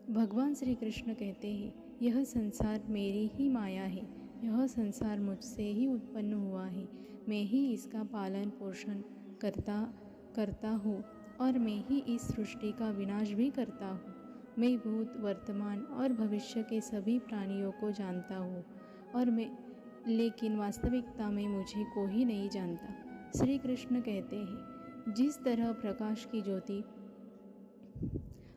भगवान श्री कृष्ण कहते हैं, यह संसार मेरी ही माया है, यह संसार मुझसे ही उत्पन्न हुआ है, मैं ही इसका पालन पोषण करता हूँ और मैं ही इस सृष्टि का विनाश भी करता हूँ। मैं भूत, वर्तमान और भविष्य के सभी प्राणियों को जानता हूँ लेकिन वास्तविकता में मुझे कोई नहीं जानता। श्री कृष्ण कहते हैं, जिस तरह प्रकाश की ज्योति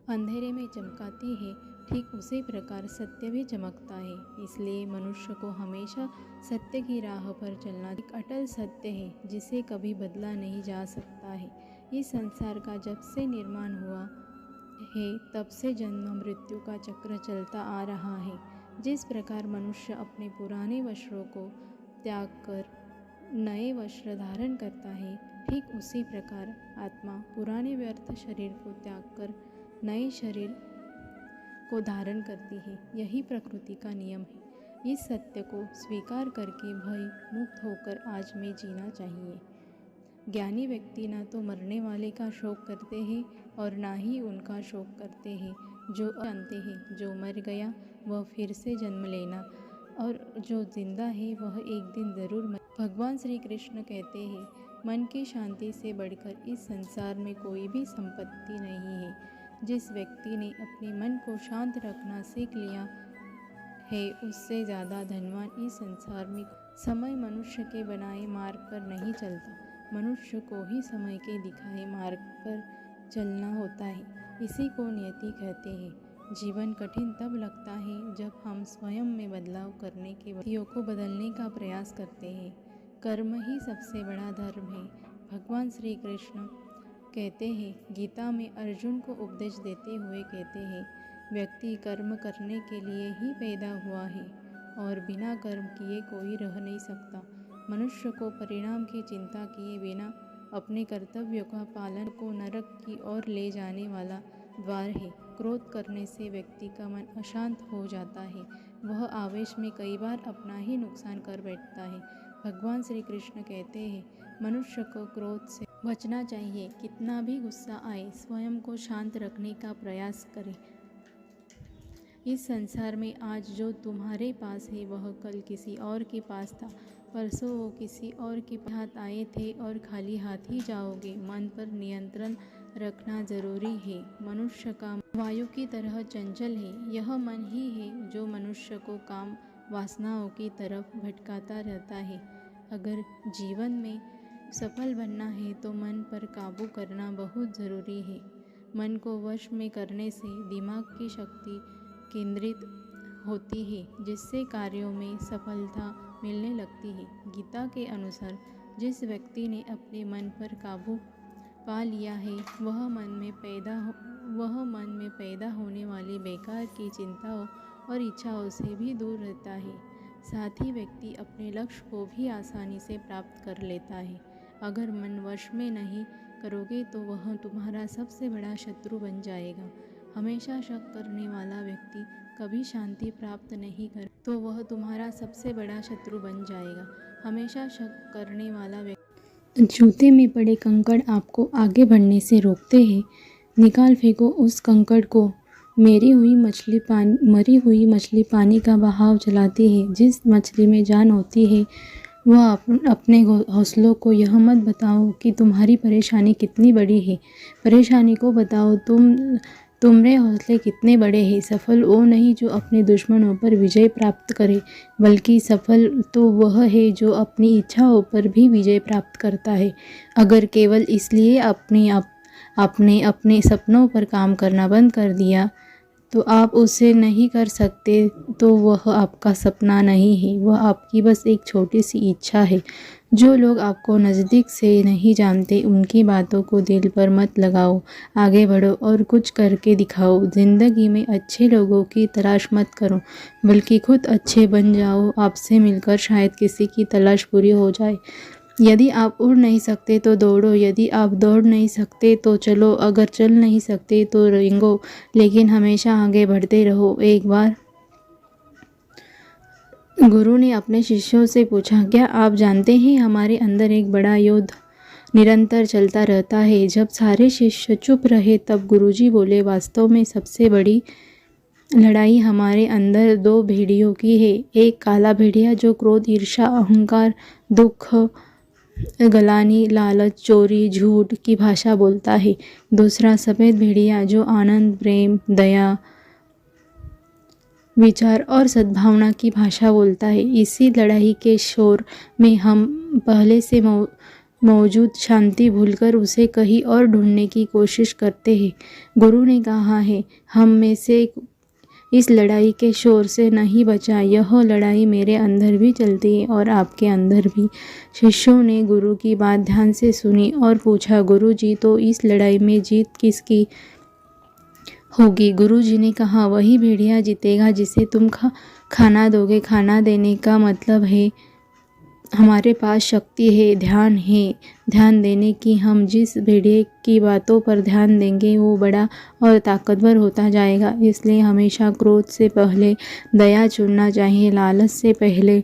अंधेरे में चमकाती है, ठीक उसी प्रकार सत्य भी चमकता है। इसलिए मनुष्य को हमेशा सत्य की राह पर चलना एक अटल सत्य है, जिसे कभी बदला नहीं जा सकता है। इस संसार का जब से निर्माण हुआ है, तब से जन्म मृत्यु का चक्र चलता आ रहा है। जिस प्रकार मनुष्य अपने पुराने वस्त्रों को त्याग कर नए वस्त्र धारण करता है, ठीक उसी प्रकार आत्मा पुराने व्यर्थ शरीर को त्याग कर नए शरीर को धारण करती है। यही प्रकृति का नियम है। इस सत्य को स्वीकार करके भय मुक्त होकर आज में जीना चाहिए। ज्ञानी व्यक्ति ना तो मरने वाले का शोक करते हैं और ना ही उनका शोक करते हैं जो जानते हैं जो मर गया वह फिर से जन्म लेना और जो जिंदा है वह एक दिन ज़रूर मर। भगवान श्री कृष्ण कहते हैं, मन की शांति से बढ़कर इस संसार में कोई भी संपत्ति नहीं है। जिस व्यक्ति ने अपने मन को शांत रखना सीख लिया है, उससे ज़्यादा धनवान इस संसार में। समय मनुष्य के बनाए मार्ग पर नहीं चलता, मनुष्य को ही समय के दिखाए मार्ग पर चलना होता है। इसी को नियति कहते हैं। जीवन कठिन तब लगता है जब हम स्वयं में बदलाव करने के व्यक्तियों को बदलने का प्रयास करते हैं। कर्म ही सबसे बड़ा धर्म है। भगवान श्री कृष्ण कहते हैं, गीता में अर्जुन को उपदेश देते हुए कहते हैं, व्यक्ति कर्म करने के लिए ही पैदा हुआ है और बिना कर्म किए कोई रह नहीं सकता। मनुष्य को परिणाम की चिंता किए बिना अपने कर्तव्यों का पालन को नरक की ओर ले जाने वाला द्वार है। क्रोध करने से व्यक्ति का मन अशांत हो जाता है, वह आवेश में कई बार अपना ही नुकसान कर बैठता है। भगवान श्री कृष्ण कहते हैं, मनुष्य को क्रोध से बचना चाहिए। कितना भी गुस्सा आए, स्वयं को शांत रखने का प्रयास करें। इस संसार में आज जो तुम्हारे पास है वह कल किसी और के पास था, परसों वो किसी और के हाथ आए थे और खाली हाथ ही जाओगे। मन पर नियंत्रण रखना जरूरी है। मनुष्य का वायु की तरह चंचल है। यह मन ही है जो मनुष्य को काम वासनाओं की तरफ भटकाता रहता है। अगर जीवन में सफल बनना है तो मन पर काबू करना बहुत ज़रूरी है। मन को वश में करने से दिमाग की शक्ति केंद्रित होती है, जिससे कार्यों में सफलता मिलने लगती है। गीता के अनुसार जिस व्यक्ति ने अपने मन पर काबू पा लिया है वह मन में पैदा होने वाली बेकार की चिंताओं और इच्छाओं से भी दूर रहता है। साथ ही व्यक्ति अपने लक्ष्य को भी आसानी से प्राप्त कर लेता है। अगर मन वश में नहीं करोगे तो वह तुम्हारा सबसे बड़ा शत्रु बन जाएगा। हमेशा शक करने वाला व्यक्ति कभी शांति प्राप्त नहीं कर तो वह तुम्हारा सबसे बड़ा शत्रु बन जाएगा। हमेशा शक करने वाला व्यक्ति जूते में पड़े कंकड़ आपको आगे बढ़ने से रोकते हैं। निकाल फेंको उस कंकड़ को। मरी हुई मछली पानी का बहाव चलाती है। जिस मछली में जान होती है वह अपने हौसलों को यह मत बताओ कि तुम्हारी परेशानी कितनी बड़ी है। परेशानी को बताओ तुम्हारे हौसले कितने बड़े हैं। सफल वो नहीं जो अपने दुश्मनों पर विजय प्राप्त करे, बल्कि सफल तो वह है जो अपनी इच्छाओं पर भी विजय प्राप्त करता है। अगर केवल इसलिए आपने अपने सपनों पर काम करना बंद कर दिया तो आप उसे नहीं कर सकते, तो वह आपका सपना नहीं है, वह आपकी बस एक छोटी सी इच्छा है। जो लोग आपको नज़दीक से नहीं जानते उनकी बातों को दिल पर मत लगाओ। आगे बढ़ो और कुछ करके दिखाओ। ज़िंदगी में अच्छे लोगों की तलाश मत करो, बल्कि खुद अच्छे बन जाओ। आपसे मिलकर शायद किसी की तलाश पूरी हो जाए। यदि आप उड़ नहीं सकते तो दौड़ो, यदि आप दौड़ नहीं सकते तो चलो, अगर चल नहीं सकते तो रेंगो, लेकिन हमेशा आगे बढ़ते रहो। एक बार गुरु ने अपने शिष्यों से पूछा, क्या आप जानते हैं हमारे अंदर एक बड़ा युद्ध निरंतर चलता रहता है। जब सारे शिष्य चुप रहे तब गुरुजी बोले, वास्तव में सबसे बड़ी लड़ाई हमारे अंदर दो भेड़ियों की है। एक काला भेड़िया जो क्रोध, ईर्ष्या, अहंकार, दुख, गलानी, लालच, चोरी, झूठ की भाषा बोलता है। दूसरा सफ़ेद भेड़िया जो आनंद, प्रेम, दया, विचार और सद्भावना की भाषा बोलता है। इसी लड़ाई के शोर में हम पहले से मौजूद शांति भूलकर उसे कहीं और ढूंढने की कोशिश करते हैं। गुरु ने कहा है, हम में से इस लड़ाई के शोर से नहीं बचा। यह लड़ाई मेरे अंदर भी चलती है और आपके अंदर भी। शिष्यों ने गुरु की बात ध्यान से सुनी और पूछा, गुरु जी, तो इस लड़ाई में जीत किसकी होगी? गुरु जी ने कहा, वही भेड़िया जीतेगा जिसे तुम खाना दोगे। खाना देने का मतलब है हमारे पास शक्ति है, ध्यान है, ध्यान देने की। हम जिस भेड़िए की बातों पर ध्यान देंगे वो बड़ा और ताकतवर होता जाएगा। इसलिए हमेशा क्रोध से पहले दया चुनना चाहिए, लालच से पहले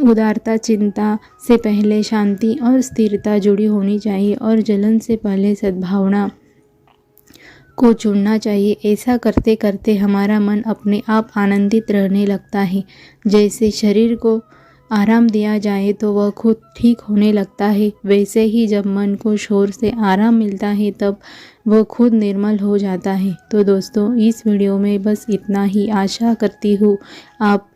उदारता, चिंता से पहले शांति और स्थिरता जुड़ी होनी चाहिए और जलन से पहले सद्भावना को चुनना चाहिए। ऐसा करते करते हमारा मन अपने आप आनंदित रहने लगता है। जैसे शरीर को आराम दिया जाए तो वह खुद ठीक होने लगता है, वैसे ही जब मन को शोर से आराम मिलता है तब वह खुद निर्मल हो जाता है। तो दोस्तों, इस वीडियो में बस इतना ही। आशा करती हूँ आप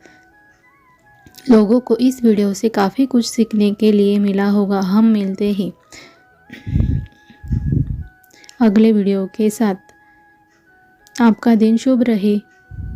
लोगों को इस वीडियो से काफ़ी कुछ सीखने के लिए मिला होगा। हम मिलते हैं अगले वीडियो के साथ। आपका दिन शुभ रहे।